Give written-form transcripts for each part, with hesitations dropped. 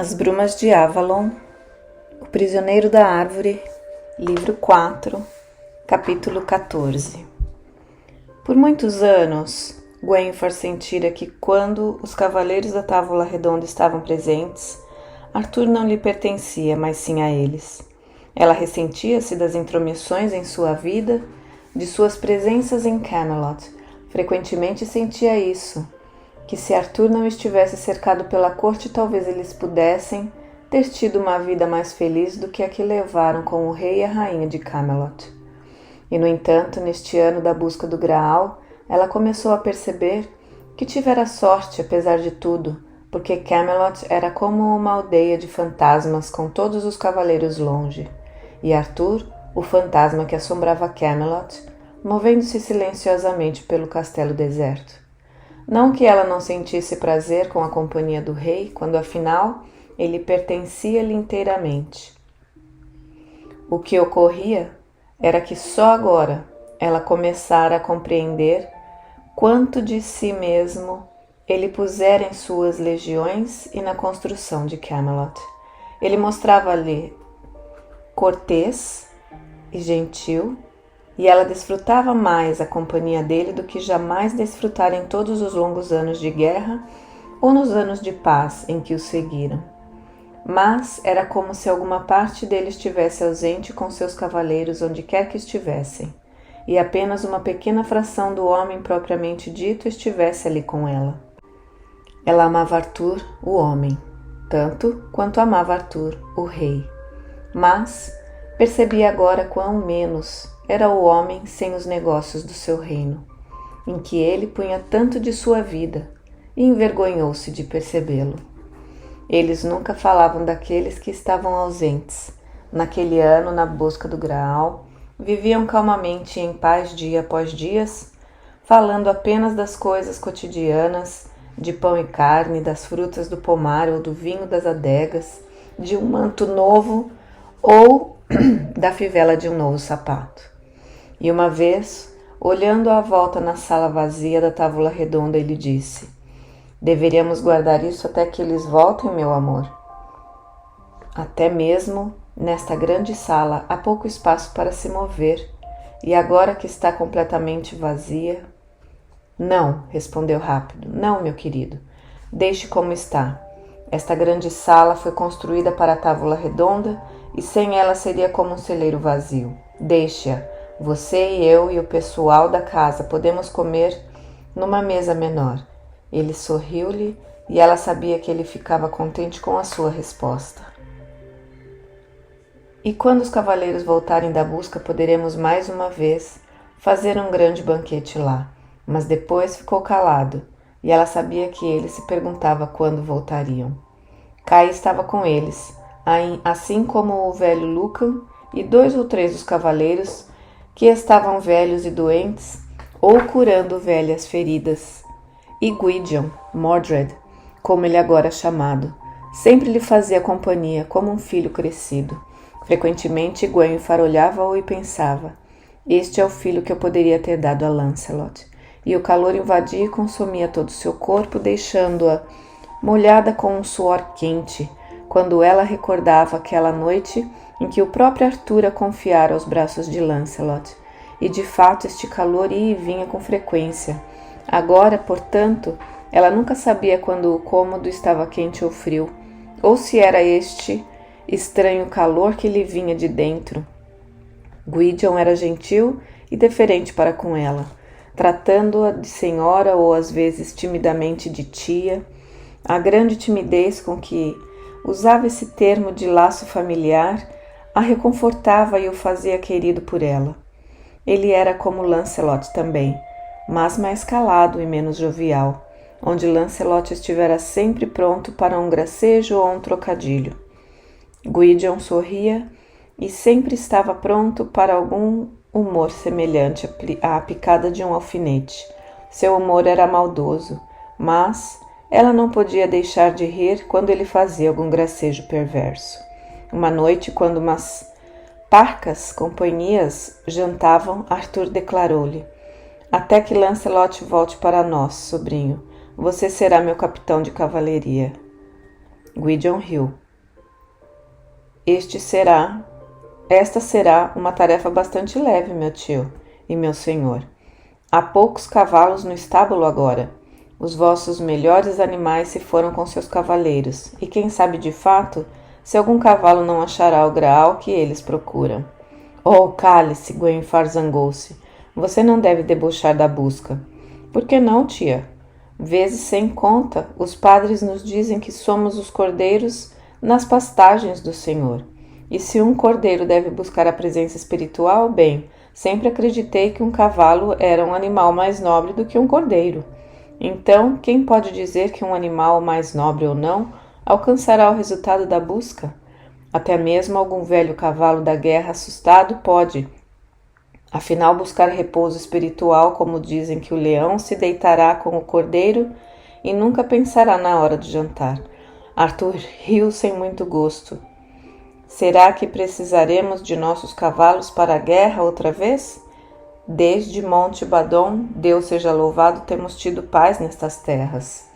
As Brumas de Avalon, O Prisioneiro da Árvore, Livro 4, Capítulo 14. Por muitos anos, Gwenfor sentira que quando os Cavaleiros da Távola Redonda estavam presentes, Arthur não lhe pertencia, mas sim a eles. Ela ressentia-se das intromissões em sua vida, de suas presenças em Camelot. Frequentemente sentia isso, que se Arthur não estivesse cercado pela corte, talvez eles pudessem ter tido uma vida mais feliz do que a que levaram com o rei e a rainha de Camelot. E, no entanto, neste ano da busca do Graal, ela começou a perceber que tivera sorte, apesar de tudo, porque Camelot era como uma aldeia de fantasmas com todos os cavaleiros longe, e Arthur, o fantasma que assombrava Camelot, movendo-se silenciosamente pelo castelo deserto. Não que ela não sentisse prazer com a companhia do rei, quando afinal ele pertencia-lhe inteiramente. O que ocorria era que só agora ela começara a compreender quanto de si mesmo ele pusera em suas legiões e na construção de Camelot. Ele mostrava-lhe cortês e gentil, e ela desfrutava mais a companhia dele do que jamais desfrutara em todos os longos anos de guerra ou nos anos de paz em que o seguiram. Mas era como se alguma parte dele estivesse ausente com seus cavaleiros onde quer que estivessem, e apenas uma pequena fração do homem propriamente dito estivesse ali com ela. Ela amava Arthur, o homem, tanto quanto amava Arthur, o rei, mas percebia agora quão menos era o homem sem os negócios do seu reino, em que ele punha tanto de sua vida, e envergonhou-se de percebê-lo. Eles nunca falavam daqueles que estavam ausentes. Naquele ano, na busca do Graal, viviam calmamente e em paz dia após dia, falando apenas das coisas cotidianas, de pão e carne, das frutas do pomar ou do vinho das adegas, de um manto novo ou da fivela de um novo sapato. E uma vez, olhando à volta na sala vazia da Távola Redonda, ele disse: "Deveríamos guardar isso até que eles voltem, meu amor. Até mesmo nesta grande sala há pouco espaço para se mover, e agora que está completamente vazia..." "Não", respondeu rápido. "Não, meu querido. Deixe como está. Esta grande sala foi construída para a Távola Redonda e sem ela seria como um celeiro vazio. Deixe-a. Você e eu e o pessoal da casa podemos comer numa mesa menor." Ele sorriu-lhe e ela sabia que ele ficava contente com a sua resposta. "E quando os cavaleiros voltarem da busca, poderemos mais uma vez fazer um grande banquete lá." Mas depois ficou calado, e ela sabia que ele se perguntava quando voltariam. Kai estava com eles, assim como o velho Lucan e 2 ou 3 dos cavaleiros que estavam velhos e doentes ou curando velhas feridas. E Gwydion, Mordred, como ele agora é chamado, sempre lhe fazia companhia como um filho crescido. Frequentemente Gwenfor olhava-o e pensava: "Este é o filho que eu poderia ter dado a Lancelot." E o calor invadia e consumia todo o seu corpo, deixando-a molhada com um suor quente, quando ela recordava aquela noite em que o próprio Arthur a confiara aos braços de Lancelot. E de fato este calor ia e vinha com frequência. Agora, portanto, ela nunca sabia quando o cômodo estava quente ou frio, ou se era este estranho calor que lhe vinha de dentro. Gwydion era gentil e deferente para com ela, tratando-a de senhora ou às vezes timidamente de tia. A grande timidez com que usava esse termo de laço familiar a reconfortava e o fazia querido por ela. Ele era como Lancelot também, mas mais calado e menos jovial, onde Lancelot estivera sempre pronto para um gracejo ou um trocadilho. Gwydion sorria e sempre estava pronto para algum humor semelhante à picada de um alfinete. Seu humor era maldoso, mas ela não podia deixar de rir quando ele fazia algum gracejo perverso. Uma noite, quando umas parcas companhias jantavam, Arthur declarou-lhe: "Até que Lancelot volte para nós, sobrinho, você será meu capitão de cavalaria." Gwydion riu. Esta será uma tarefa bastante leve, meu tio e meu senhor. Há poucos cavalos no estábulo agora. Os vossos melhores animais se foram com seus cavaleiros, e quem sabe de fato se algum cavalo não achará o graal que eles procuram. Oh, cale-se, Gwenfar zangou-se. Você não deve debochar da busca. Por que não, tia? Vezes sem conta, os padres nos dizem que somos os cordeiros nas pastagens do Senhor. E se um cordeiro deve buscar a presença espiritual, bem, sempre acreditei que um cavalo era um animal mais nobre do que um cordeiro. Então, quem pode dizer que um animal, mais nobre ou não, alcançará o resultado da busca? Até mesmo algum velho cavalo da guerra assustado pode. Afinal, buscar repouso espiritual, como dizem que o leão se deitará com o cordeiro e nunca pensará na hora de jantar. Arthur riu sem muito gosto. Será que precisaremos de nossos cavalos para a guerra outra vez? Desde Monte Badon, Deus seja louvado, temos tido paz nestas terras.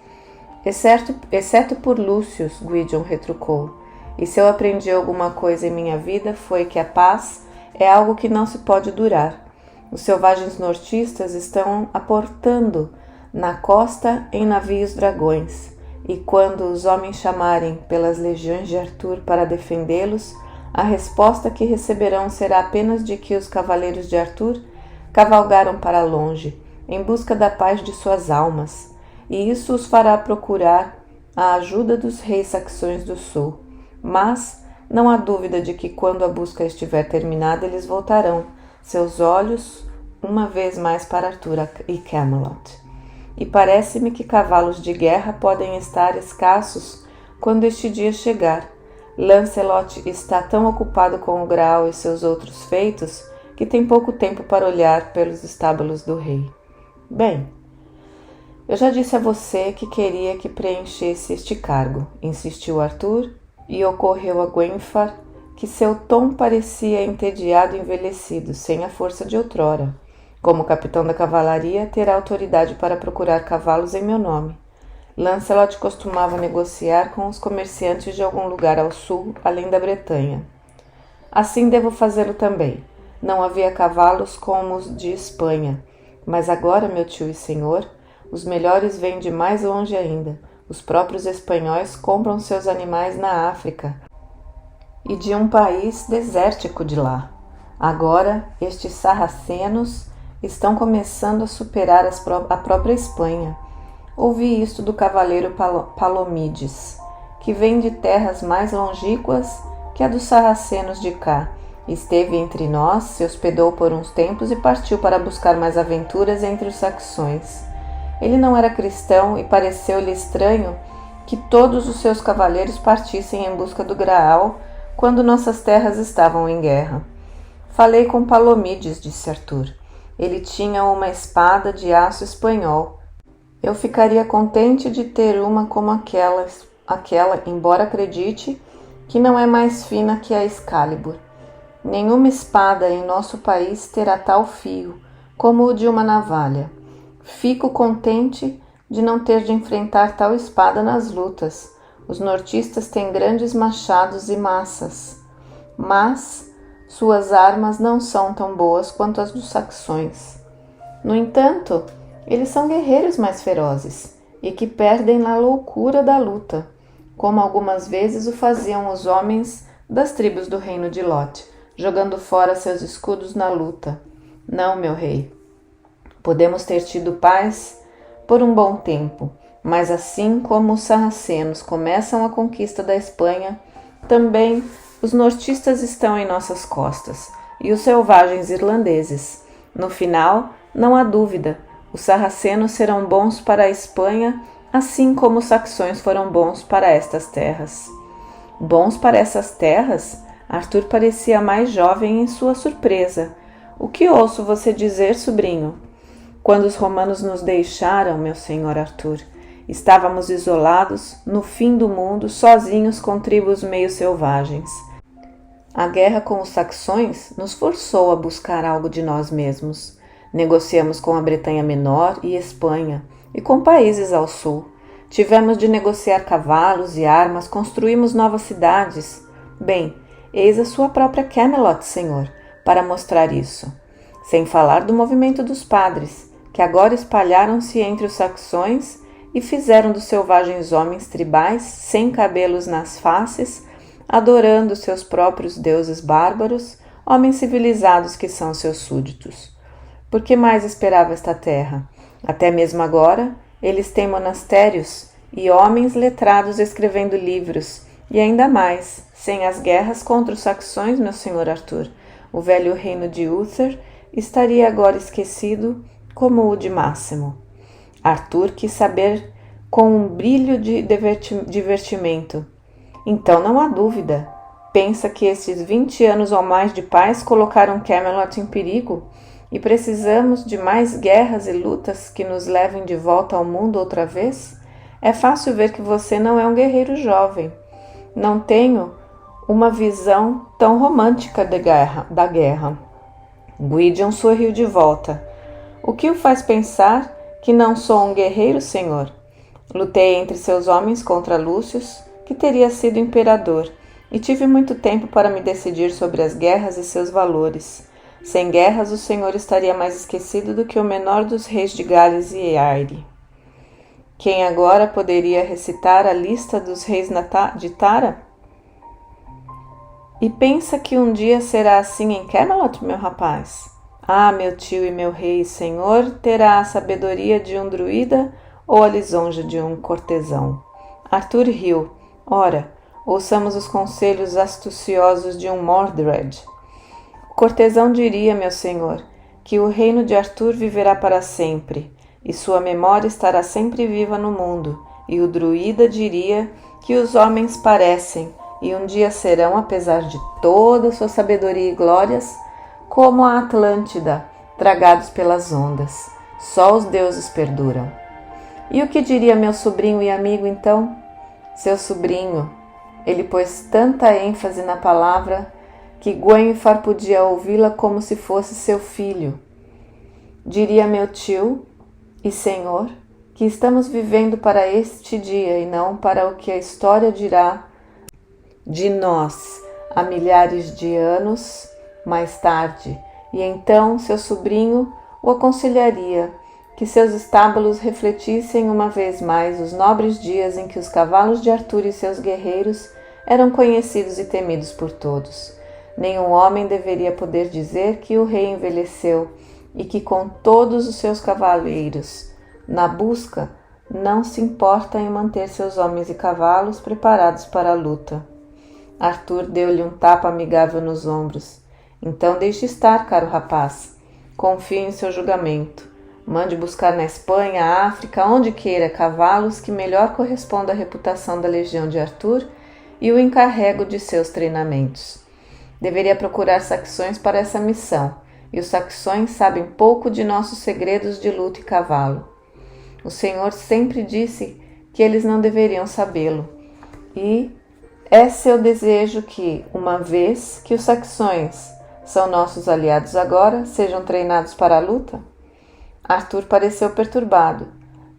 Exceto por Lúcius, Gwydion retrucou. E se eu aprendi alguma coisa em minha vida foi que a paz é algo que não se pode durar. Os selvagens nortistas estão aportando na costa em navios dragões, e quando os homens chamarem pelas legiões de Arthur para defendê-los, a resposta que receberão será apenas de que os cavaleiros de Arthur cavalgaram para longe, em busca da paz de suas almas, e isso os fará procurar a ajuda dos reis saxões do sul. Mas não há dúvida de que quando a busca estiver terminada, eles voltarão, seus olhos uma vez mais para Arthur e Camelot. E parece-me que cavalos de guerra podem estar escassos quando este dia chegar. Lancelot está tão ocupado com o Graal e seus outros feitos que tem pouco tempo para olhar pelos estábulos do rei. Bem, eu já disse a você que queria que preenchesse este cargo, insistiu Arthur, e ocorreu a Gwenfar que seu tom parecia entediado e envelhecido, sem a força de outrora. Como capitão da cavalaria, terá autoridade para procurar cavalos em meu nome. Lancelot costumava negociar com os comerciantes de algum lugar ao sul, além da Bretanha. Assim devo fazê-lo também. Não havia cavalos como os de Espanha, mas agora, meu tio e senhor, os melhores vêm de mais longe ainda. Os próprios espanhóis compram seus animais na África e de um país desértico de lá. Agora, estes sarracenos estão começando a superar a própria Espanha. Ouvi isto do cavaleiro Palomides, que vem de terras mais longínquas que a dos sarracenos de cá. Esteve entre nós, se hospedou por uns tempos e partiu para buscar mais aventuras entre os saxões. Ele não era cristão e pareceu-lhe estranho que todos os seus cavaleiros partissem em busca do Graal quando nossas terras estavam em guerra. Falei com Palomides, disse Arthur. Ele tinha uma espada de aço espanhol. Eu ficaria contente de ter uma como aquela, embora acredite que não é mais fina que a Excalibur. Nenhuma espada em nosso país terá tal fio como o de uma navalha. Fico contente de não ter de enfrentar tal espada nas lutas. Os nortistas têm grandes machados e maças, mas suas armas não são tão boas quanto as dos saxões. No entanto, eles são guerreiros mais ferozes e que perdem na loucura da luta, como algumas vezes o faziam os homens das tribos do reino de Lot, jogando fora seus escudos na luta. Não, meu rei. Podemos ter tido paz por um bom tempo, mas assim como os sarracenos começam a conquista da Espanha, também os nortistas estão em nossas costas, e os selvagens irlandeses. No final, não há dúvida, os sarracenos serão bons para a Espanha, assim como os saxões foram bons para estas terras. Bons para essas terras? Arthur parecia mais jovem em sua surpresa. O que ouço você dizer, sobrinho? Quando os romanos nos deixaram, meu senhor Arthur, estávamos isolados, no fim do mundo, sozinhos com tribos meio selvagens. A guerra com os saxões nos forçou a buscar algo de nós mesmos. Negociamos com a Bretanha Menor e Espanha, e com países ao sul. Tivemos de negociar cavalos e armas, construímos novas cidades. Bem, eis a sua própria Camelot, Senhor, para mostrar isso. Sem falar do movimento dos padres, que agora espalharam-se entre os saxões e fizeram dos selvagens homens tribais, sem cabelos nas faces, adorando seus próprios deuses bárbaros, homens civilizados que são seus súditos. Por que mais esperava esta terra? Até mesmo agora, eles têm monastérios e homens letrados escrevendo livros, e ainda mais, sem as guerras contra os saxões, meu senhor Arthur, o velho reino de Uther estaria agora esquecido como o de Máximo. Arthur quis saber com um brilho de divertimento. Então não há dúvida. Pensa que estes 20 anos ou mais de paz colocaram Camelot em perigo e precisamos de mais guerras e lutas que nos levem de volta ao mundo outra vez? É fácil ver que você não é um guerreiro jovem. Não tenho uma visão tão romântica da guerra. Gwydion sorriu de volta. O que o faz pensar que não sou um guerreiro, senhor? Lutei entre seus homens contra Lúcius, que teria sido imperador, e tive muito tempo para me decidir sobre as guerras e seus valores. Sem guerras, o senhor estaria mais esquecido do que o menor dos reis de Gales e Eire. Quem agora poderia recitar a lista dos reis de Tara? E pensa que um dia será assim em Camelot, meu rapaz? Ah, meu tio e meu rei e senhor, terá a sabedoria de um druida ou a lisonja de um cortesão? Arthur riu. Ora, ouçamos os conselhos astuciosos de um Mordred. O cortesão diria, meu senhor, que o reino de Arthur viverá para sempre, e sua memória estará sempre viva no mundo, e o druida diria que os homens parecem, e um dia serão, apesar de toda sua sabedoria e glórias, como a Atlântida, tragados pelas ondas. Só os deuses perduram. E o que diria meu sobrinho e amigo, então? Seu sobrinho. Ele pôs tanta ênfase na palavra que Gwenfar podia ouvi-la como se fosse seu filho. Diria meu tio e senhor que estamos vivendo para este dia e não para o que a história dirá de nós há milhares de anos mais tarde, e então seu sobrinho o aconselharia que seus estábulos refletissem uma vez mais os nobres dias em que os cavalos de Arthur e seus guerreiros eram conhecidos e temidos por todos. Nenhum homem deveria poder dizer que o rei envelheceu e que com todos os seus cavaleiros na busca não se importa em manter seus homens e cavalos preparados para a luta. Arthur deu-lhe um tapa amigável nos ombros. Então deixe estar, caro rapaz. Confie em seu julgamento. Mande buscar na Espanha, África, onde queira, cavalos que melhor correspondam à reputação da legião de Arthur e o encarrego de seus treinamentos. Deveria procurar saxões para essa missão, e os saxões sabem pouco de nossos segredos de luta e cavalo. O Senhor sempre disse que eles não deveriam sabê-lo, e é seu desejo que, uma vez que os saxões são nossos aliados agora, sejam treinados para a luta? Arthur pareceu perturbado.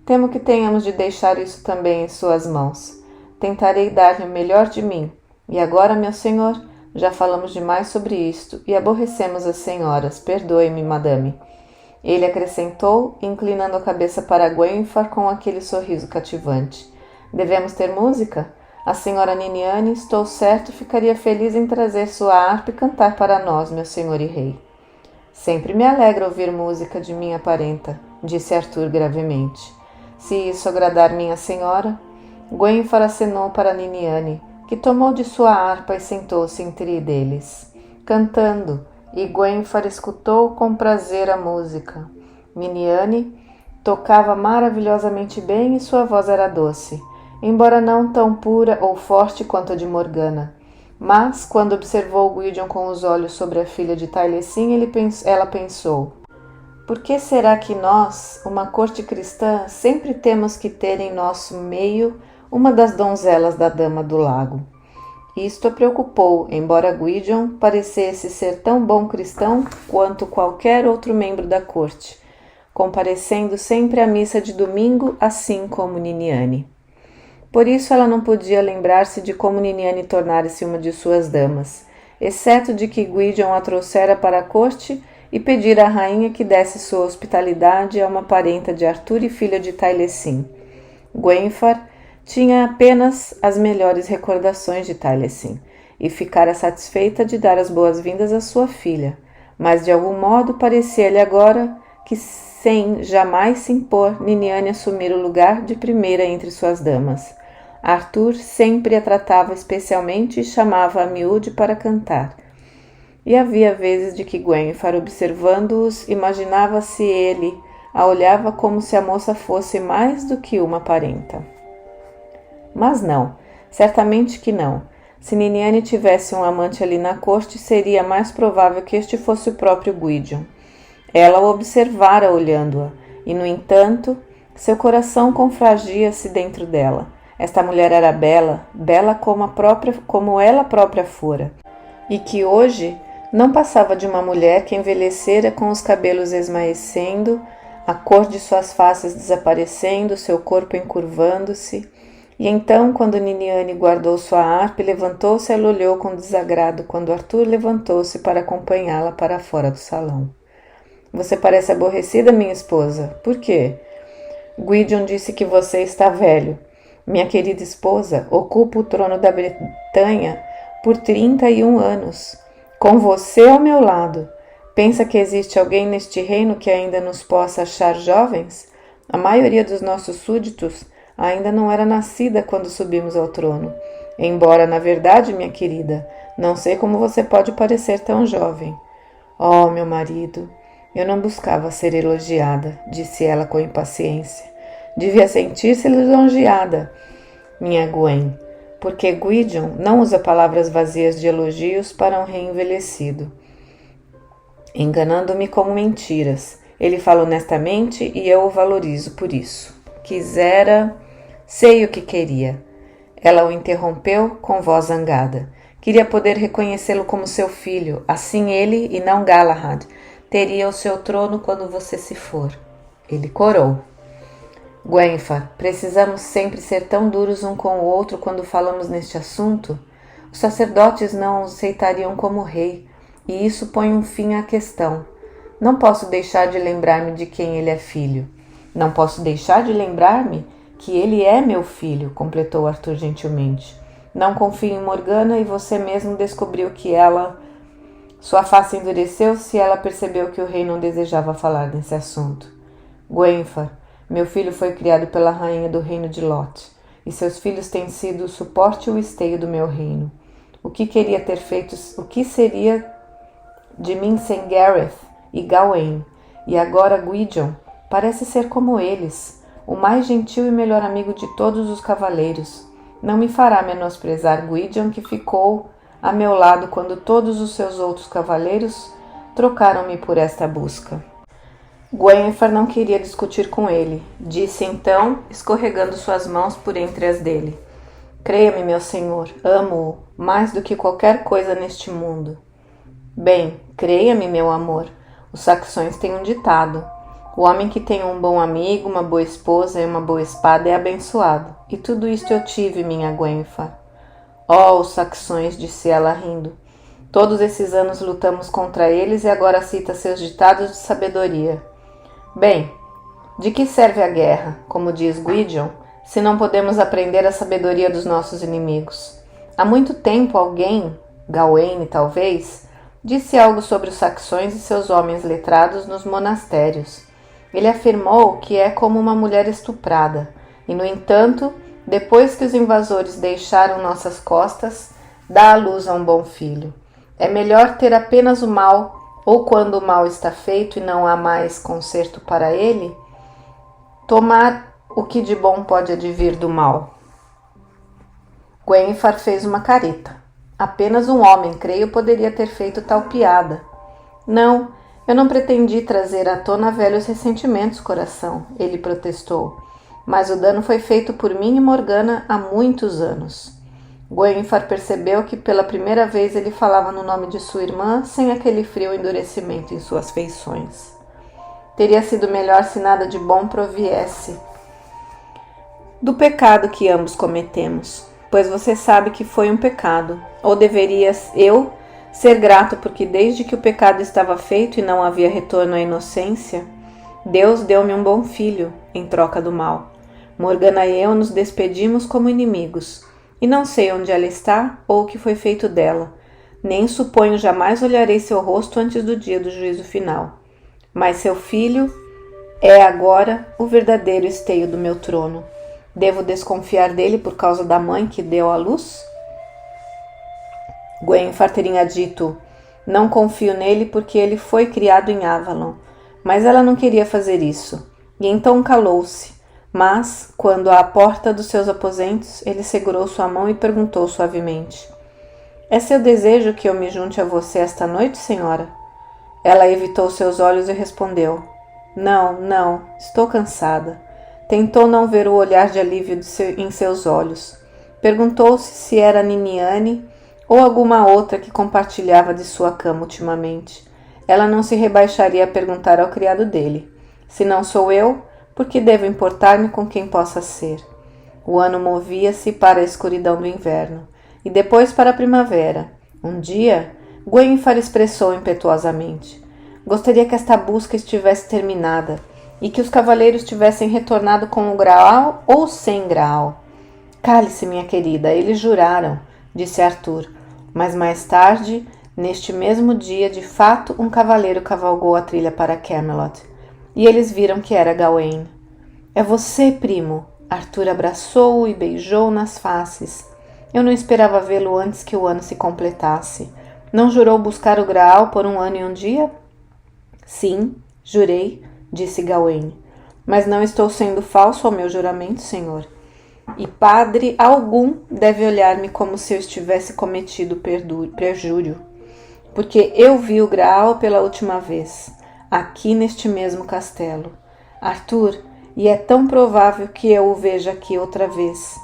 Temo que tenhamos de deixar isso também em suas mãos. Tentarei dar-lhe o melhor de mim. E agora, meu senhor, já falamos demais sobre isto e aborrecemos as senhoras. Perdoe-me, madame. Ele acrescentou, inclinando a cabeça para Gwenfar com aquele sorriso cativante. Devemos ter música? A senhora Niniane, estou certo, ficaria feliz em trazer sua harpa e cantar para nós, meu senhor e rei. Sempre me alegra ouvir música de minha parenta, disse Arthur gravemente. Se isso agradar minha senhora... Gwenfar acenou para Niniane, que tomou de sua harpa e sentou-se entre deles, cantando, e Gwenfar escutou com prazer a música. Niniane tocava maravilhosamente bem e sua voz era doce, embora não tão pura ou forte quanto a de Morgana. Mas, quando observou Gwydion com os olhos sobre a filha de Taliesin, ela pensou: por que será que nós, uma corte cristã, sempre temos que ter em nosso meio uma das donzelas da Dama do Lago? Isto a preocupou, embora Gwydion parecesse ser tão bom cristão quanto qualquer outro membro da corte, comparecendo sempre à missa de domingo, assim como Niniane. Por isso ela não podia lembrar-se de como Niniane tornara-se uma de suas damas, exceto de que Gwydion a trouxera para a corte e pedira à rainha que desse sua hospitalidade a uma parenta de Arthur e filha de Taliesin. Gwenfar tinha apenas as melhores recordações de Taliesin e ficara satisfeita de dar as boas-vindas à sua filha, mas de algum modo parecia-lhe agora que, sem jamais se impor, Niniane assumir o lugar de primeira entre suas damas. Arthur sempre a tratava especialmente e chamava a miúde para cantar. E havia vezes de que Gwenfar, observando-os, imaginava se ele a olhava como se a moça fosse mais do que uma parenta. Mas não, certamente que não. Se Niniane tivesse um amante ali na corte, seria mais provável que este fosse o próprio Gwydion. Ela o observara olhando-a, e, no entanto, seu coração confragia-se dentro dela. Esta mulher era bela, bela como ela própria fora, e que hoje não passava de uma mulher que envelhecera com os cabelos esmaecendo, a cor de suas faces desaparecendo, seu corpo encurvando-se. E então, quando Niniane guardou sua harpa e levantou-se, ela olhou com desagrado quando Arthur levantou-se para acompanhá-la para fora do salão. Você parece aborrecida, minha esposa. Por quê? Gwydion disse que você está velho. Minha querida esposa ocupa o trono da Bretanha por 31 anos. Com você ao meu lado. Pensa que existe alguém neste reino que ainda nos possa achar jovens? A maioria dos nossos súditos ainda não era nascida quando subimos ao trono. Embora, na verdade, minha querida, não sei como você pode parecer tão jovem. Oh, meu marido, eu não buscava ser elogiada, disse ela com impaciência. Devia sentir-se lisonjeada, minha Gwen, porque Gwydion não usa palavras vazias de elogios para um rei envelhecido, enganando-me com mentiras. Ele fala honestamente e eu o valorizo por isso. Sei o que queria. Ela o interrompeu com voz zangada. Queria poder reconhecê-lo como seu filho. Assim ele, e não Galahad, teria o seu trono quando você se for. Ele corou. Gwenfar, precisamos sempre ser tão duros um com o outro quando falamos neste assunto? Os sacerdotes não o aceitariam como rei, e isso põe um fim à questão. Não posso deixar de lembrar-me de quem ele é filho. Não posso deixar de lembrar-me que ele é meu filho, completou Arthur gentilmente. Não confio em Morgana e você mesmo descobriu que ela... Sua face endureceu-se e ela percebeu que o rei não desejava falar nesse assunto. Gwenfar, meu filho foi criado pela rainha do reino de Lot, e seus filhos têm sido o suporte e o esteio do meu reino. O que seria de mim sem Gareth e Gawain? E agora Gwydion parece ser como eles, o mais gentil e melhor amigo de todos os cavaleiros. Não me fará menosprezar Gwydion, que ficou a meu lado quando todos os seus outros cavaleiros trocaram-me por esta busca. Gwenfar não queria discutir com ele. Disse então, escorregando suas mãos por entre as dele. Creia-me, meu senhor, amo-o mais do que qualquer coisa neste mundo. Bem, creia-me, meu amor. Os saxões têm um ditado. O homem que tem um bom amigo, uma boa esposa e uma boa espada é abençoado. E tudo isto eu tive, minha Gwenfar. Oh, os saxões, disse ela rindo. Todos esses anos lutamos contra eles e agora cita seus ditados de sabedoria. Bem, de que serve a guerra, como diz Gwydion, se não podemos aprender a sabedoria dos nossos inimigos? Há muito tempo alguém, Gawain talvez, disse algo sobre os saxões e seus homens letrados nos monastérios. Ele afirmou que é como uma mulher estuprada, e no entanto, depois que os invasores deixaram nossas costas, dá à luz a um bom filho. É melhor ter apenas o mal, ou quando o mal está feito e não há mais conserto para ele, tomar o que de bom pode advir do mal. Gwenfar fez uma careta. Apenas um homem, creio, poderia ter feito tal piada. Não, eu não pretendi trazer à tona velhos ressentimentos, coração, ele protestou. Mas o dano foi feito por mim e Morgana há muitos anos. Gwenfar percebeu que pela primeira vez ele falava no nome de sua irmã sem aquele frio endurecimento em suas feições. Teria sido melhor se nada de bom proviesse do pecado que ambos cometemos, pois você sabe que foi um pecado, ou deveria eu ser grato porque desde que o pecado estava feito e não havia retorno à inocência, Deus deu-me um bom filho em troca do mal. Morgana e eu nos despedimos como inimigos, e não sei onde ela está ou o que foi feito dela, nem suponho jamais olharei seu rosto antes do dia do juízo final. Mas seu filho é agora o verdadeiro esteio do meu trono. Devo desconfiar dele por causa da mãe que deu à luz? Gwenfar teria dito, não confio nele porque ele foi criado em Avalon, mas ela não queria fazer isso, e então calou-se, mas, quando à porta dos seus aposentos, ele segurou sua mão e perguntou suavemente, é seu desejo que eu me junte a você esta noite, senhora? Ela evitou seus olhos e respondeu, não, estou cansada. Tentou não ver o olhar de alívio em seus olhos. Perguntou-se se era Niniane ou alguma outra que compartilhava de sua cama ultimamente. Ela não se rebaixaria a perguntar ao criado dele. Se não sou eu, por que devo importar-me com quem possa ser? O ano movia-se para a escuridão do inverno, e depois para a primavera. Um dia, Gwenfar expressou impetuosamente. Gostaria que esta busca estivesse terminada, e que os cavaleiros tivessem retornado com o Graal ou sem Graal. Cale-se, minha querida, eles juraram, disse Arthur, mas mais tarde, neste mesmo dia, de fato, um cavaleiro cavalgou a trilha para Camelot, e eles viram que era Gawain. É você, primo! Arthur abraçou-o e beijou nas faces. Eu não esperava vê-lo antes que o ano se completasse. Não jurou buscar o Graal por um ano e um dia? Sim, jurei, disse Gawain, mas não estou sendo falso ao meu juramento, senhor. E padre algum deve olhar-me como se eu estivesse cometido perjúrio, porque eu vi o Graal pela última vez, aqui neste mesmo castelo. Arthur, e é tão provável que eu o veja aqui outra vez,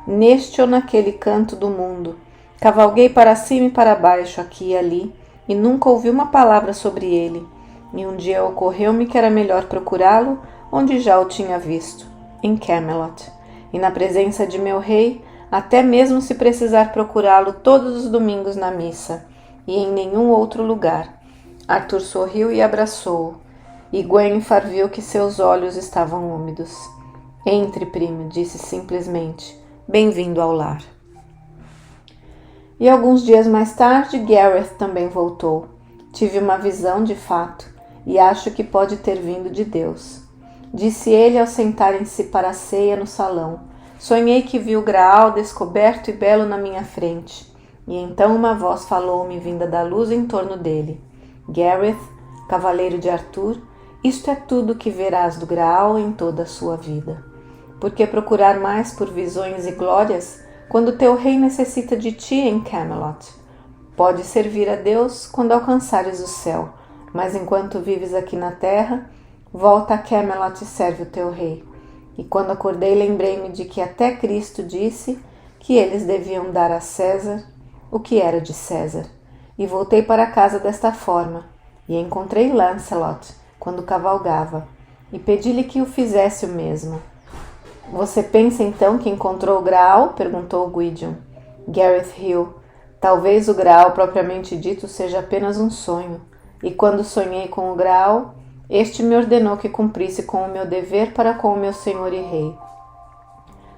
neste ou naquele canto do mundo. Cavalguei para cima e para baixo, aqui e ali, e nunca ouvi uma palavra sobre ele. E um dia ocorreu-me que era melhor procurá-lo onde já o tinha visto, em Camelot, e na presença de meu rei, até mesmo se precisar procurá-lo todos os domingos na missa, e em nenhum outro lugar. Arthur sorriu e abraçou-o, e Gwenfar viu que seus olhos estavam úmidos. Entre, primo, disse simplesmente, bem-vindo ao lar. E alguns dias mais tarde, Gareth também voltou. Tive uma visão de fato, e acho que pode ter vindo de Deus. Disse ele ao sentarem-se para a ceia no salão. Sonhei que vi o Graal descoberto e belo na minha frente. E então uma voz falou-me vinda da luz em torno dele. Gareth, cavaleiro de Arthur, isto é tudo que verás do Graal em toda a sua vida. Por que procurar mais por visões e glórias quando teu rei necessita de ti em Camelot? Pode servir a Deus quando alcançares o céu, mas enquanto vives aqui na terra, volta a Camelot e serve o teu rei. E quando acordei, lembrei-me de que até Cristo disse que eles deviam dar a César o que era de César. E voltei para casa desta forma, e encontrei Lancelot quando cavalgava, e pedi-lhe que o fizesse o mesmo. Você pensa então que encontrou o Graal? Perguntou Gwydion. Gareth riu. Talvez o Graal propriamente dito seja apenas um sonho. E quando sonhei com o Graal, este me ordenou que cumprisse com o meu dever para com o meu senhor e rei.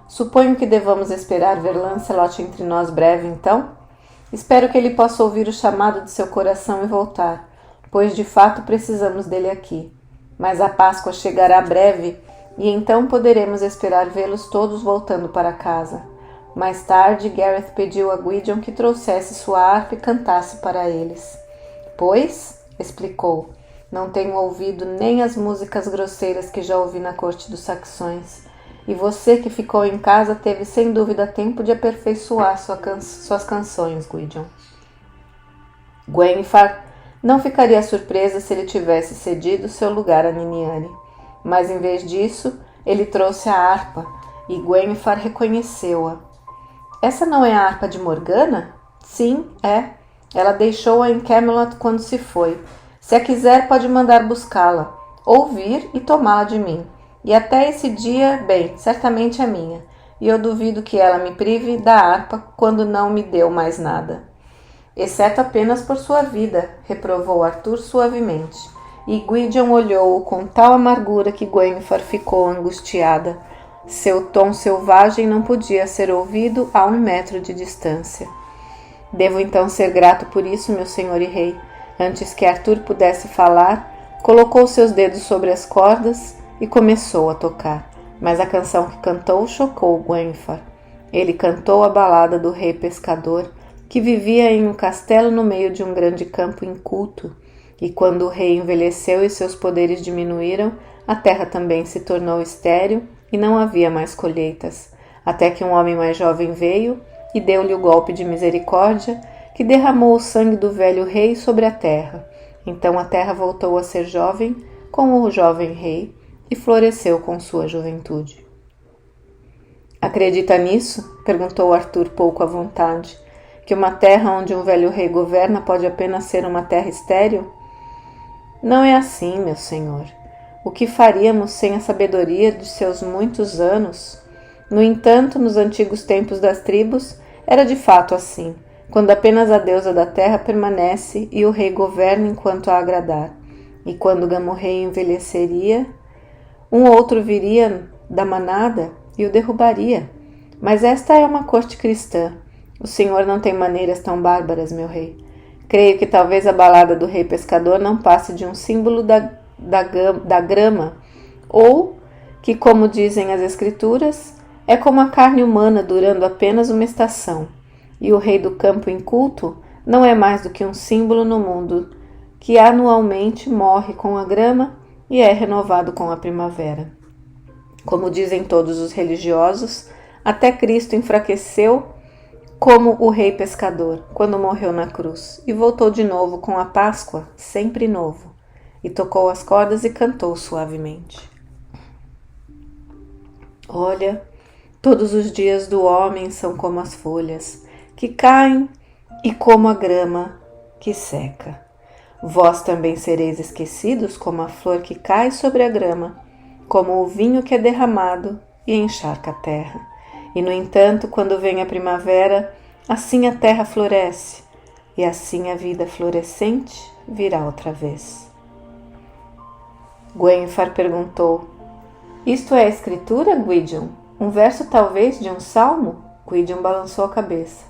Suponho que devamos esperar ver Lancelot entre nós breve, então? Espero que ele possa ouvir o chamado de seu coração e voltar, pois de fato precisamos dele aqui. Mas a Páscoa chegará breve e então poderemos esperar vê-los todos voltando para casa. Mais tarde, Gareth pediu a Gwydion que trouxesse sua harpa e cantasse para eles. Pois, explicou, não tenho ouvido nem as músicas grosseiras que já ouvi na corte dos saxões, e você que ficou em casa teve sem dúvida tempo de aperfeiçoar suas canções, Gwydion. Gwenfar não ficaria surpresa se ele tivesse cedido seu lugar a Niniane, mas em vez disso, ele trouxe a harpa, e Gwenfar reconheceu-a. Essa não é a harpa de Morgana? Sim, é. Ela deixou-a em Camelot quando se foi. Se a quiser, pode mandar buscá-la, ou vir e tomá-la de mim. E até esse dia, bem, certamente é minha, e eu duvido que ela me prive da harpa quando não me deu mais nada. Exceto apenas por sua vida, reprovou Arthur suavemente, e Gwydion olhou-o com tal amargura que Gwenfar ficou angustiada. Seu tom selvagem não podia ser ouvido a 1 metro de distância. Devo então ser grato por isso, meu senhor e rei. Antes que Arthur pudesse falar, colocou seus dedos sobre as cordas e começou a tocar. Mas a canção que cantou chocou Gwenfar. Ele cantou a balada do rei pescador, que vivia em um castelo no meio de um grande campo inculto. E quando o rei envelheceu e seus poderes diminuíram, a terra também se tornou estéril e não havia mais colheitas, até que um homem mais jovem veio e deu-lhe o golpe de misericórdia, que derramou o sangue do velho rei sobre a terra. Então a terra voltou a ser jovem com o jovem rei e floresceu com sua juventude. Acredita nisso? Perguntou Arthur pouco à vontade. Que uma terra onde um velho rei governa pode apenas ser uma terra estéril? Não é assim, meu senhor. O que faríamos sem a sabedoria de seus muitos anos? No entanto, nos antigos tempos das tribos, era de fato assim, quando apenas a deusa da terra permanece e o rei governa enquanto a agradar. E quando Gamorrei envelheceria, um outro viria da manada e o derrubaria. Mas esta é uma corte cristã. O senhor não tem maneiras tão bárbaras, meu rei. Creio que talvez a balada do rei pescador não passe de um símbolo da grama, ou que, como dizem as escrituras, é como a carne humana durando apenas uma estação, e o rei do campo inculto não é mais do que um símbolo no mundo que anualmente morre com a grama e é renovado com a primavera. Como dizem todos os religiosos, até Cristo enfraqueceu como o rei pescador, quando morreu na cruz, e voltou de novo com a Páscoa, sempre novo, e tocou as cordas e cantou suavemente. Olha, todos os dias do homem são como as folhas, que caem, e como a grama que seca. Vós também sereis esquecidos como a flor que cai sobre a grama, como o vinho que é derramado e encharca a terra. E, no entanto, quando vem a primavera, assim a terra floresce, e assim a vida florescente virá outra vez. Gwenfar perguntou: Isto é a escritura, Gwydion? Um verso talvez de um salmo? Gwydion balançou a cabeça.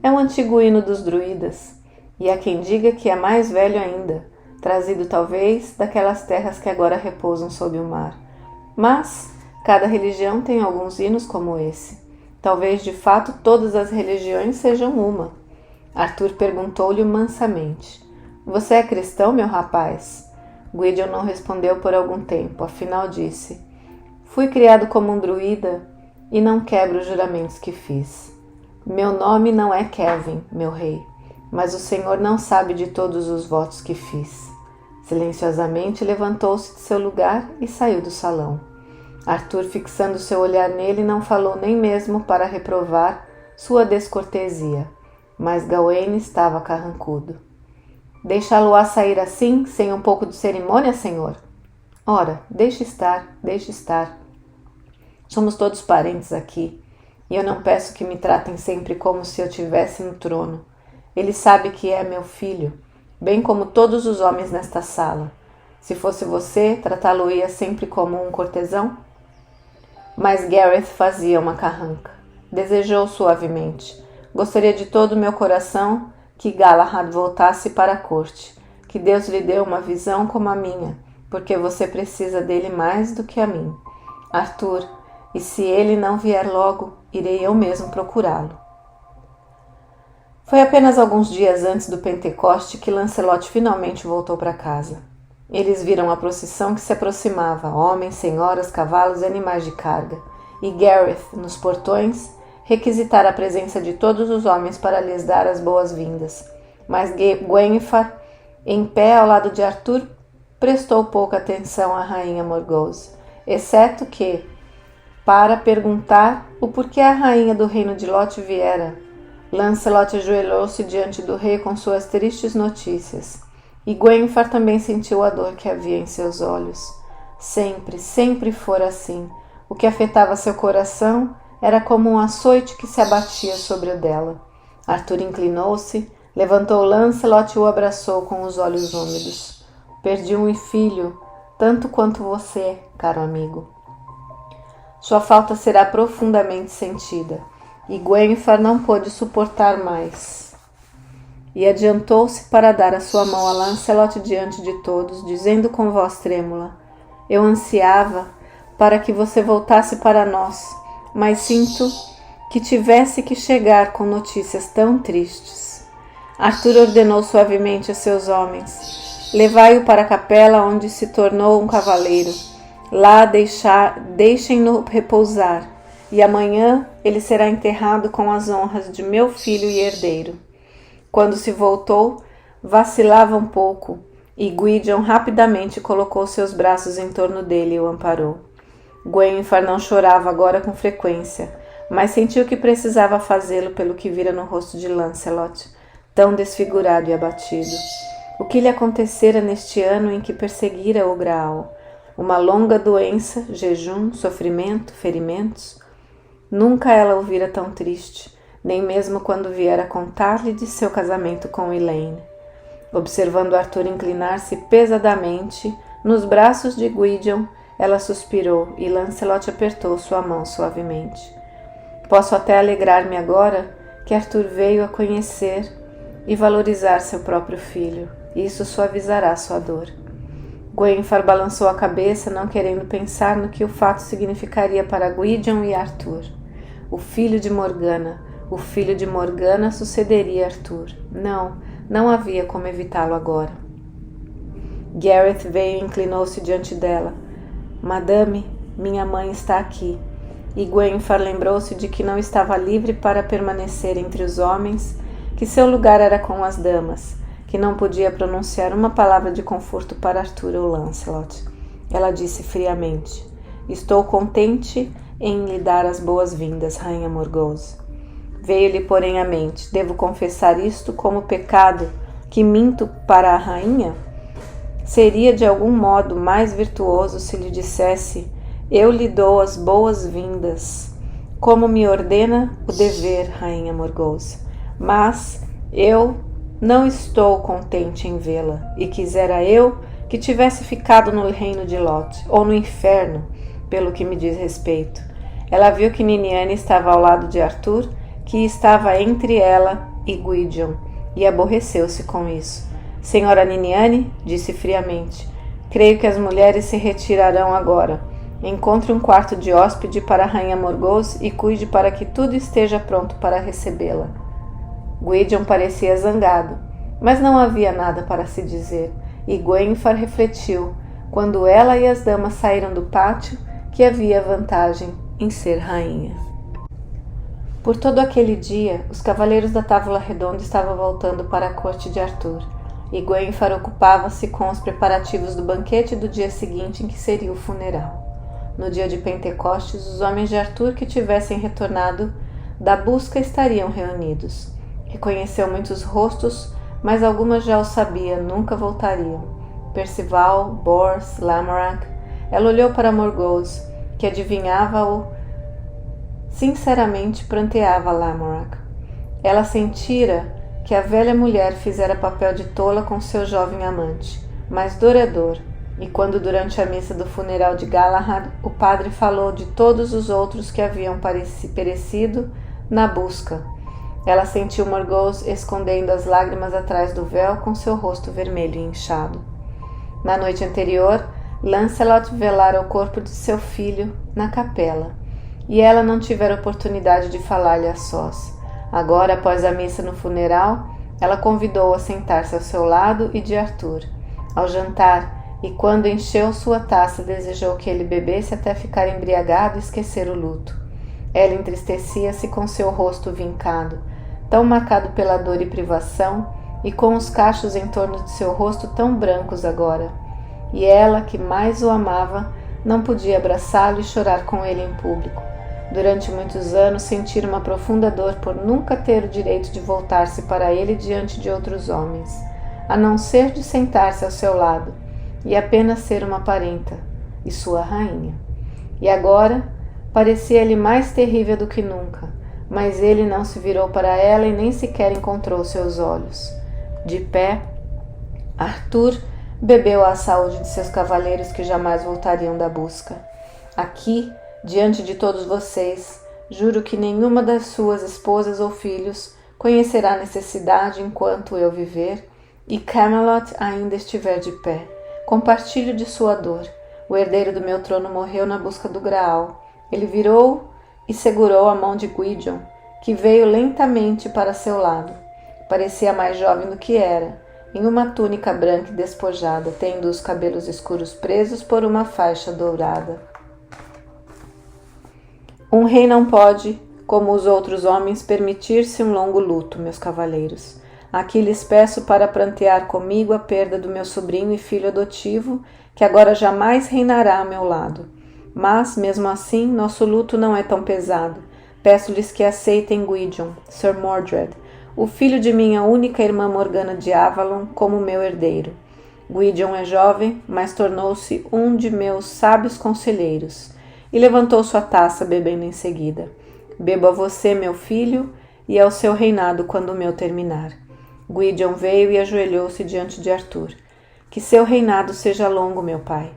É um antigo hino dos druidas, e há quem diga que é mais velho ainda, trazido talvez daquelas terras que agora repousam sob o mar. Mas cada religião tem alguns hinos como esse. Talvez de fato todas as religiões sejam uma. Arthur perguntou-lhe mansamente: Você é cristão, meu rapaz? Gwydion não respondeu por algum tempo, afinal disse: Fui criado como um druida e não quebro os juramentos que fiz. Meu nome não é Kevin, meu rei, mas o Senhor não sabe de todos os votos que fiz. Silenciosamente levantou-se de seu lugar e saiu do salão. Arthur, fixando seu olhar nele, não falou nem mesmo para reprovar sua descortesia, mas Gawain estava carrancudo. Deixá-lo-á sair assim, sem um pouco de cerimônia, senhor? Ora, deixe estar, deixe estar. Somos todos parentes aqui, e eu não peço que me tratem sempre como se eu tivesse no trono. Ele sabe que é meu filho, bem como todos os homens nesta sala. Se fosse você, tratá-lo-ia sempre como um cortesão? Mas Gareth fazia uma carranca. Desejou suavemente: Gostaria de todo o meu coração que Galahad voltasse para a corte, que Deus lhe deu uma visão como a minha, porque você precisa dele mais do que a mim. Arthur, e se ele não vier logo, irei eu mesmo procurá-lo. Foi apenas alguns dias antes do Pentecoste que Lancelot finalmente voltou para casa. Eles viram a procissão que se aproximava, homens, senhoras, cavalos e animais de carga, e Gareth, nos portões, requisitara a presença de todos os homens para lhes dar as boas-vindas. Mas Gwenfar, em pé ao lado de Arthur, prestou pouca atenção à rainha Morgause, exceto que, para perguntar o porquê a rainha do reino de Lot viera, Lancelot ajoelhou-se diante do rei com suas tristes notícias. E Gwenfar também sentiu a dor que havia em seus olhos. Sempre, sempre fora assim. O que afetava seu coração era como um açoite que se abatia sobre o dela. Arthur inclinou-se, levantou Lancelot e o abraçou com os olhos úmidos. Perdi um filho, tanto quanto você, caro amigo. Sua falta será profundamente sentida, e Gwenfar não pôde suportar mais. E adiantou-se para dar a sua mão a Lancelot diante de todos, dizendo com voz trêmula: Eu ansiava para que você voltasse para nós, mas sinto que tivesse que chegar com notícias tão tristes. Arthur ordenou suavemente a seus homens: Levai-o para a capela onde se tornou um cavaleiro. Lá deixem-no repousar, e amanhã ele será enterrado com as honras de meu filho e herdeiro. Quando se voltou, vacilava um pouco, e Gwydion rapidamente colocou seus braços em torno dele e o amparou. Gwenfar não chorava agora com frequência, mas sentiu que precisava fazê-lo pelo que vira no rosto de Lancelot, tão desfigurado e abatido. O que lhe acontecera neste ano em que perseguira o Graal? Uma longa doença, jejum, sofrimento, ferimentos? Nunca ela o vira tão triste, nem mesmo quando viera contar-lhe de seu casamento com Elaine. Observando Arthur inclinar-se pesadamente nos braços de Gwydion, ela suspirou e Lancelot apertou sua mão suavemente. Posso até alegrar-me agora que Arthur veio a conhecer e valorizar seu próprio filho. Isso suavizará sua dor. Gwenfar balançou a cabeça, não querendo pensar no que o fato significaria para Gwydion e Arthur. O filho de Morgana sucederia Arthur. Não havia como evitá-lo agora. Gareth veio e inclinou-se diante dela. Madame, minha mãe está aqui. E Gwenfar lembrou-se de que não estava livre para permanecer entre os homens, que seu lugar era com as damas, que não podia pronunciar uma palavra de conforto para Arthur ou Lancelot. Ela disse friamente: Estou contente em lhe dar as boas-vindas, Rainha Morgause. Veio-lhe, porém, à mente: Devo confessar isto como pecado, que minto para a rainha? Seria de algum modo mais virtuoso se lhe dissesse: Eu lhe dou as boas-vindas, como me ordena o dever, Rainha Morgause. Mas eu não estou contente em vê-la, e quisera eu que tivesse ficado no reino de Lot, ou no inferno, pelo que me diz respeito. Ela viu que Niniane estava ao lado de Arthur, que estava entre ela e Gwydion, e aborreceu-se com isso. Senhora Niniane, disse friamente, creio que as mulheres se retirarão agora. Encontre um quarto de hóspede para a Rainha Morgause e cuide para que tudo esteja pronto para recebê-la. Gwydion parecia zangado, mas não havia nada para se dizer, e Gwenfar refletiu, quando ela e as damas saíram do pátio, que havia vantagem em ser rainha. Por todo aquele dia, os cavaleiros da Távola Redonda estavam voltando para a corte de Arthur, e Gwenfar ocupava-se com os preparativos do banquete do dia seguinte em que seria o funeral. No dia de Pentecostes, os homens de Arthur que tivessem retornado da busca estariam reunidos. Reconheceu muitos rostos, mas algumas já o sabia, nunca voltariam. Percival, Bors, Lamorak. Ela olhou para Morgause, que adivinhava-o. Sinceramente pranteava Lamorak. Ela sentira que a velha mulher fizera papel de tola com seu jovem amante, mas dourador, e quando durante a missa do funeral de Galahad o padre falou de todos os outros que haviam perecido na busca, ela sentiu Morgause escondendo as lágrimas atrás do véu com seu rosto vermelho e inchado. Na noite anterior, Lancelot velara o corpo de seu filho na capela, e ela não tivera oportunidade de falar-lhe a sós. Agora, após a missa no funeral, ela convidou-o a sentar-se ao seu lado e de Arthur. Ao jantar, e quando encheu sua taça, desejou que ele bebesse até ficar embriagado e esquecer o luto. Ela entristecia-se com seu rosto vincado, tão marcado pela dor e privação, e com os cachos em torno de seu rosto tão brancos agora. E ela, que mais o amava, não podia abraçá-lo e chorar com ele em público. Durante muitos anos sentira uma profunda dor por nunca ter o direito de voltar-se para ele diante de outros homens, a não ser de sentar-se ao seu lado, e apenas ser uma parenta, e sua rainha. E agora parecia-lhe mais terrível do que nunca, mas ele não se virou para ela e nem sequer encontrou seus olhos. De pé, Arthur bebeu à saúde de seus cavaleiros que jamais voltariam da busca. Aqui, diante de todos vocês, juro que nenhuma das suas esposas ou filhos conhecerá necessidade enquanto eu viver e Camelot ainda estiver de pé. Compartilho de sua dor. O herdeiro do meu trono morreu na busca do Graal. Ele virou e segurou a mão de Gwydion, que veio lentamente para seu lado. Parecia mais jovem do que era, em uma túnica branca e despojada, tendo os cabelos escuros presos por uma faixa dourada. Um rei não pode, como os outros homens, permitir-se um longo luto, meus cavaleiros. Aqui lhes peço para prantear comigo a perda do meu sobrinho e filho adotivo, que agora jamais reinará a meu lado. Mas, mesmo assim, nosso luto não é tão pesado. Peço-lhes que aceitem Gwydion, Sir Mordred, o filho de minha única irmã Morgana de Avalon, como meu herdeiro. Gwydion é jovem, mas tornou-se um de meus sábios conselheiros. E levantou sua taça, bebendo em seguida. Bebo a você, meu filho, e ao seu reinado quando o meu terminar. Gwydion veio e ajoelhou-se diante de Arthur. Que seu reinado seja longo, meu pai.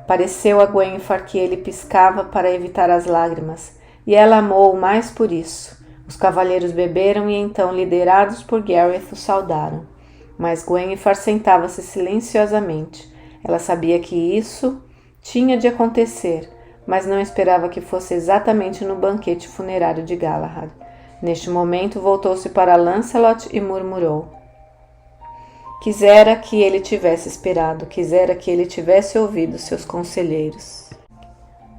Pareceu a Gwenfar que ele piscava para evitar as lágrimas, e ela amou-o mais por isso. Os cavalheiros beberam e então, liderados por Gareth, o saudaram. Mas Gwenfar sentava-se silenciosamente. Ela sabia que isso tinha de acontecer, mas não esperava que fosse exatamente no banquete funerário de Galahad. Neste momento, voltou-se para Lancelot e murmurou. Quisera que ele tivesse esperado, quisera que ele tivesse ouvido seus conselheiros.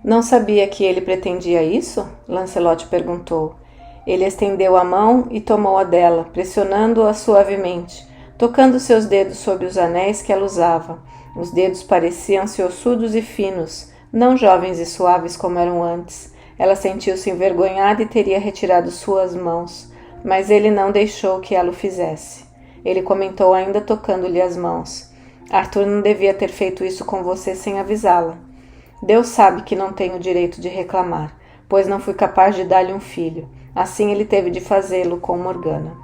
Não sabia que ele pretendia isso? Lancelot perguntou. Ele estendeu a mão e tomou a dela, pressionando-a suavemente, tocando seus dedos sobre os anéis que ela usava. Os dedos pareciam-se ossudos e finos, não jovens e suaves como eram antes. Ela sentiu-se envergonhada e teria retirado suas mãos, mas ele não deixou que ela o fizesse. Ele comentou ainda tocando-lhe as mãos. Arthur não devia ter feito isso com você sem avisá-la. Deus sabe que não tenho o direito de reclamar, pois não fui capaz de dar-lhe um filho. Assim ele teve de fazê-lo com Morgana.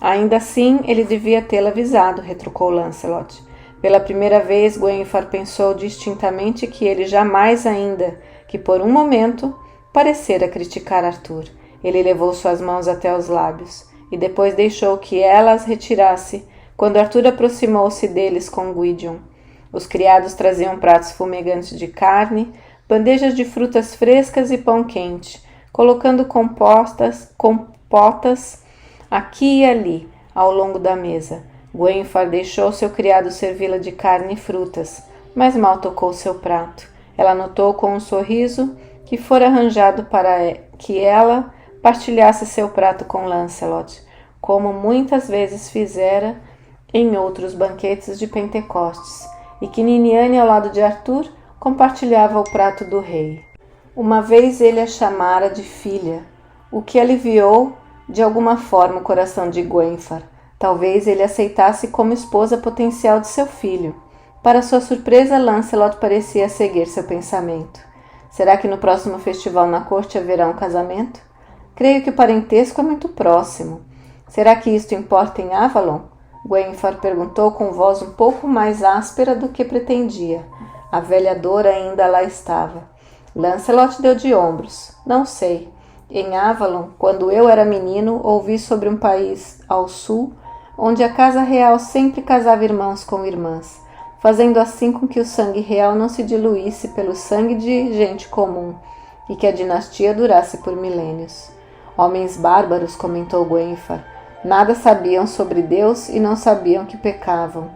Ainda assim, ele devia tê-la avisado, retrucou Lancelot. Pela primeira vez, Gwenfar pensou distintamente que ele jamais ainda, que por um momento, parecera criticar Arthur. Ele levou suas mãos até os lábios e depois deixou que ela as retirasse quando Arthur aproximou-se deles com Gwydion. Os criados traziam pratos fumegantes de carne, bandejas de frutas frescas e pão quente, colocando compotas aqui e ali ao longo da mesa. Gwenfar deixou seu criado servi-la de carne e frutas, mas mal tocou seu prato. Ela notou com um sorriso que fora arranjado para que ela partilhasse seu prato com Lancelot, como muitas vezes fizera em outros banquetes de Pentecostes, e que Niniane, ao lado de Arthur, compartilhava o prato do rei. Uma vez ele a chamara de filha, o que aliviou de alguma forma o coração de Gwenfar. Talvez ele aceitasse como esposa potencial de seu filho. Para sua surpresa, Lancelot parecia seguir seu pensamento. Será que no próximo festival na corte haverá um casamento? Creio que o parentesco é muito próximo. Será que isto importa em Avalon? Gwenfar perguntou com voz um pouco mais áspera do que pretendia. A velha dor ainda lá estava. Lancelot deu de ombros. Não sei. Em Avalon, quando eu era menino, ouvi sobre um país ao sul, onde a casa real sempre casava irmãos com irmãs, fazendo assim com que o sangue real não se diluísse pelo sangue de gente comum e que a dinastia durasse por milênios. Homens bárbaros, comentou Gwenfar, nada sabiam sobre Deus e não sabiam que pecavam.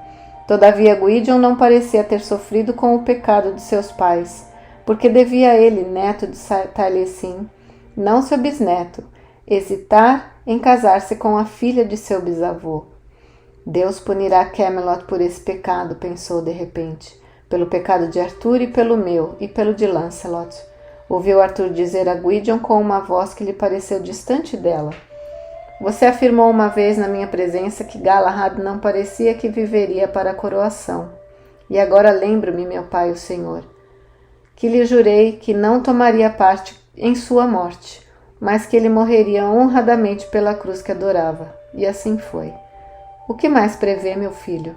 Todavia Gwydion não parecia ter sofrido com o pecado de seus pais, porque devia ele, neto de Taliesin, não seu bisneto, hesitar em casar-se com a filha de seu bisavô. Deus punirá Camelot por esse pecado, pensou de repente, pelo pecado de Arthur e pelo meu, e pelo de Lancelot. Ouviu Arthur dizer a Gwydion com uma voz que lhe pareceu distante dela. Você afirmou uma vez na minha presença que Galahad não parecia que viveria para a coroação. E agora lembro-me, meu pai, o Senhor. que lhe jurei que não tomaria parte em sua morte, mas que ele morreria honradamente pela cruz que adorava. E assim foi. O que mais prevê, meu filho?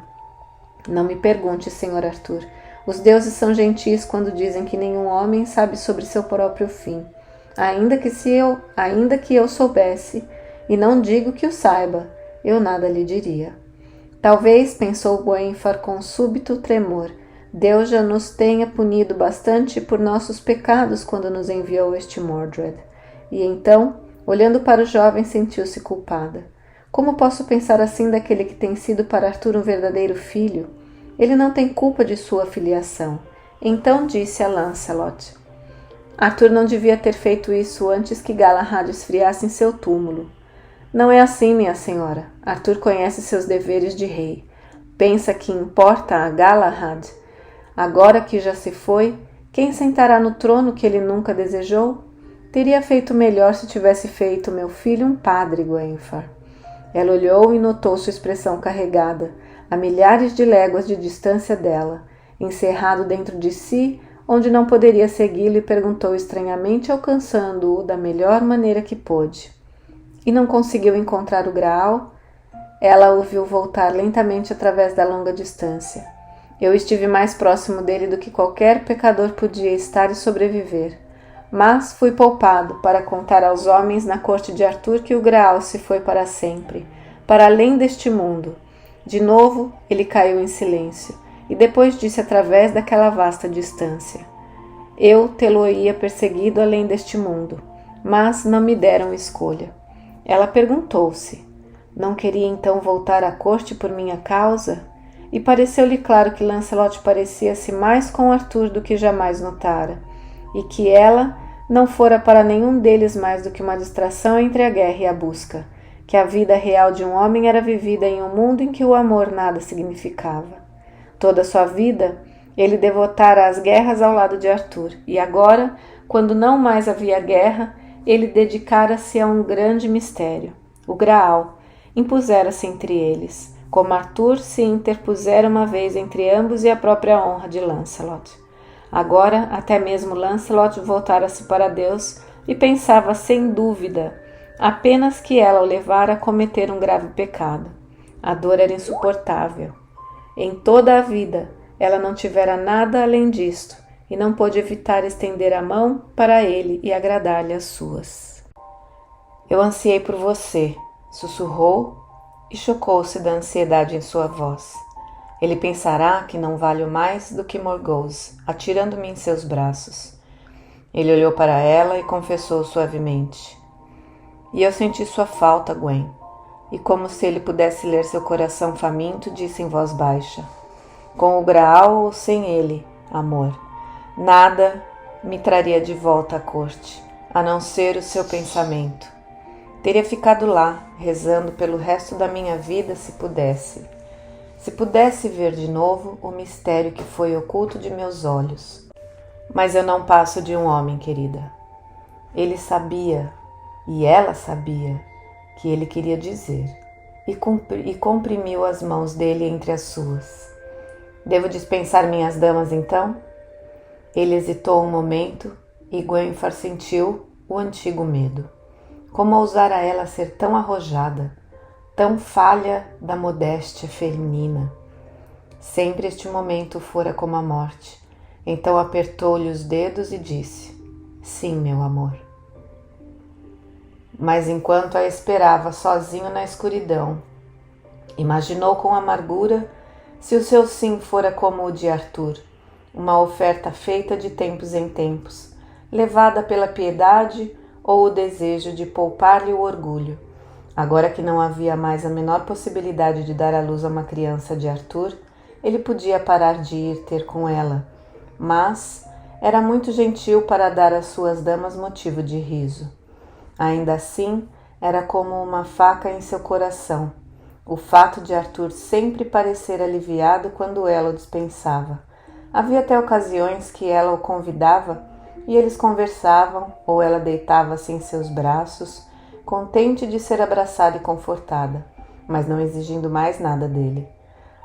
Não me pergunte, Senhor Arthur. Os deuses são gentis quando dizem que nenhum homem sabe sobre seu próprio fim. Ainda que eu soubesse, e não digo que o saiba, eu nada lhe diria. Talvez, pensou Guenfar com súbito tremor, Deus já nos tenha punido bastante por nossos pecados quando nos enviou este Mordred. E então, olhando para o jovem, sentiu-se culpada. Como posso pensar assim daquele que tem sido para Arthur um verdadeiro filho? Ele não tem culpa de sua filiação. Então disse a Lancelot: Arthur não devia ter feito isso antes que Galahad esfriasse em seu túmulo. Não é assim, minha senhora. Arthur conhece seus deveres de rei. Pensa que importa a Galahad? Agora que já se foi, quem sentará no trono que ele nunca desejou? Teria feito melhor se tivesse feito meu filho um padre, Guenfar. Ela olhou e notou sua expressão carregada, a milhares de léguas de distância dela, encerrado dentro de si, onde não poderia segui-lo, e perguntou estranhamente, alcançando-o da melhor maneira que pôde. E não conseguiu encontrar o Graal? Ela o viu voltar lentamente através da longa distância. Eu estive mais próximo dele do que qualquer pecador podia estar e sobreviver. Mas fui poupado para contar aos homens na corte de Arthur que o Graal se foi para sempre, para além deste mundo. De novo ele caiu em silêncio, e depois disse através daquela vasta distância: Eu tê-lo-ia perseguido além deste mundo, mas não me deram escolha. Ela perguntou-se: Não queria então voltar à corte por minha causa? E pareceu-lhe claro que Lancelot parecia-se mais com Arthur do que jamais notara, e que ela não fora para nenhum deles mais do que uma distração entre a guerra e a busca, que a vida real de um homem era vivida em um mundo em que o amor nada significava. Toda a sua vida ele devotara às guerras ao lado de Arthur, e agora, quando não mais havia guerra, ele dedicara-se a um grande mistério. O Graal impusera-se entre eles, como Arthur se interpusera uma vez entre ambos e a própria honra de Lancelot. Agora, até mesmo Lancelot voltara-se para Deus e pensava, sem dúvida, apenas que ela o levara a cometer um grave pecado. A dor era insuportável. Em toda a vida, ela não tivera nada além disto, e não pôde evitar estender a mão para ele e agradar-lhe as suas. Eu ansiei por você, sussurrou e chocou-se da ansiedade em sua voz. Ele pensará que não valho mais do que Morgause, atirando-me em seus braços. Ele olhou para ela e confessou suavemente: E eu senti sua falta, Gwen. E como se ele pudesse ler seu coração faminto, disse em voz baixa: Com o Graal ou sem ele, amor, nada me traria de volta à corte, a não ser o seu pensamento. Teria ficado lá, rezando pelo resto da minha vida se pudesse. Se pudesse ver de novo o mistério que foi oculto de meus olhos. Mas eu não passo de um homem, querida. Ele sabia, e ela sabia, que ele queria dizer, e comprimiu as mãos dele entre as suas. Devo dispensar minhas damas, então? Ele hesitou um momento, e Guenfar sentiu o antigo medo. Como ousara ela ser tão arrojada, tão falha da modéstia feminina? Sempre este momento fora como a morte. Então apertou-lhe os dedos e disse: Sim, meu amor. Mas enquanto a esperava sozinho na escuridão, imaginou com amargura se o seu sim fora como o de Arthur, uma oferta feita de tempos em tempos, levada pela piedade ou o desejo de poupar-lhe o orgulho. Agora que não havia mais a menor possibilidade de dar à luz a uma criança de Arthur, ele podia parar de ir ter com ela, mas era muito gentil para dar às suas damas motivo de riso. Ainda assim, era como uma faca em seu coração, o fato de Arthur sempre parecer aliviado quando ela o dispensava. Havia até ocasiões que ela o convidava e eles conversavam, ou ela deitava-se em seus braços, contente de ser abraçada e confortada, mas não exigindo mais nada dele.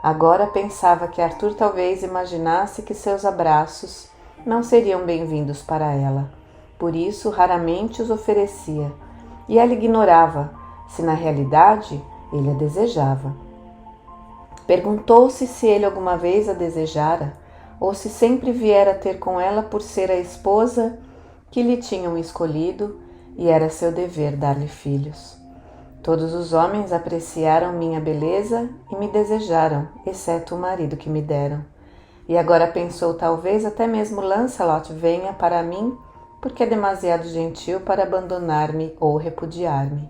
Agora pensava que Arthur talvez imaginasse que seus abraços não seriam bem-vindos para ela. Por isso, raramente os oferecia, e ela ignorava se na realidade ele a desejava. Perguntou-se se ele alguma vez a desejara, ou se sempre viera ter com ela por ser a esposa que lhe tinham escolhido e era seu dever dar-lhe filhos. Todos os homens apreciaram minha beleza e me desejaram, exceto o marido que me deram. E agora pensou talvez até mesmo Lancelot venha para mim, porque é demasiado gentil para abandonar-me ou repudiar-me.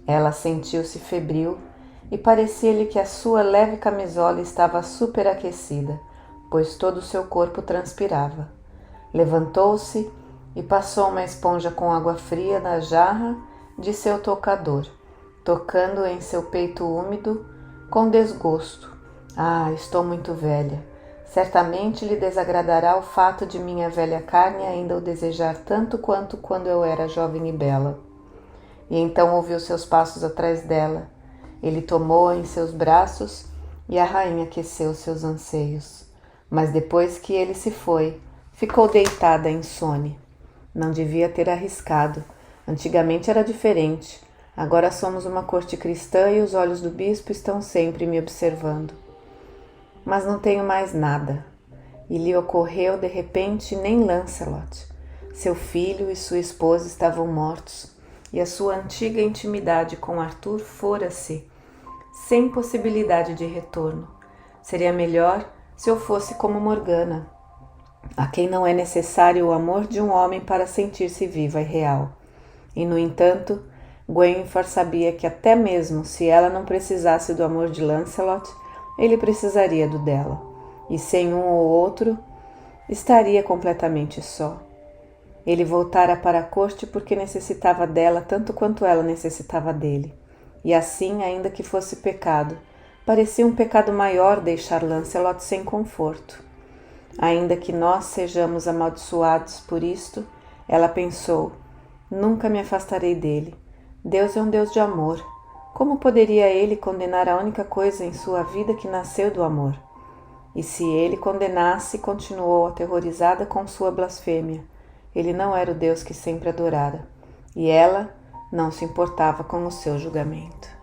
Ela sentiu-se febril e parecia-lhe que a sua leve camisola estava superaquecida, pois todo o seu corpo transpirava. Levantou-se e passou uma esponja com água fria na jarra de seu toucador, tocando em seu peito úmido com desgosto. Ah, estou muito velha. Certamente lhe desagradará o fato de minha velha carne ainda o desejar tanto quanto quando eu era jovem e bela. E então ouviu seus passos atrás dela. Ele tomou-a em seus braços e a rainha aqueceu seus anseios. Mas depois que ele se foi, ficou deitada insone. Não devia ter arriscado. Antigamente era diferente. Agora somos uma corte cristã e os olhos do bispo estão sempre me observando. Mas não tenho mais nada. E lhe ocorreu de repente nem Lancelot. Seu filho e sua esposa estavam mortos, e a sua antiga intimidade com Arthur fora-se, sem possibilidade de retorno. Seria melhor se eu fosse como Morgana, a quem não é necessário o amor de um homem para sentir-se viva e real. E, no entanto, Guinevere sabia que até mesmo se ela não precisasse do amor de Lancelot, ele precisaria do dela, e sem um ou outro, estaria completamente só. Ele voltara para a corte porque necessitava dela tanto quanto ela necessitava dele, e assim, ainda que fosse pecado, parecia um pecado maior deixar Lancelot sem conforto. Ainda que nós sejamos amaldiçoados por isto, ela pensou, nunca me afastarei dele. Deus é um Deus de amor. Como poderia ele condenar a única coisa em sua vida que nasceu do amor? E se ele condenasse, continuou aterrorizada com sua blasfêmia. Ele não era o Deus que sempre adorara, e ela não se importava com o seu julgamento.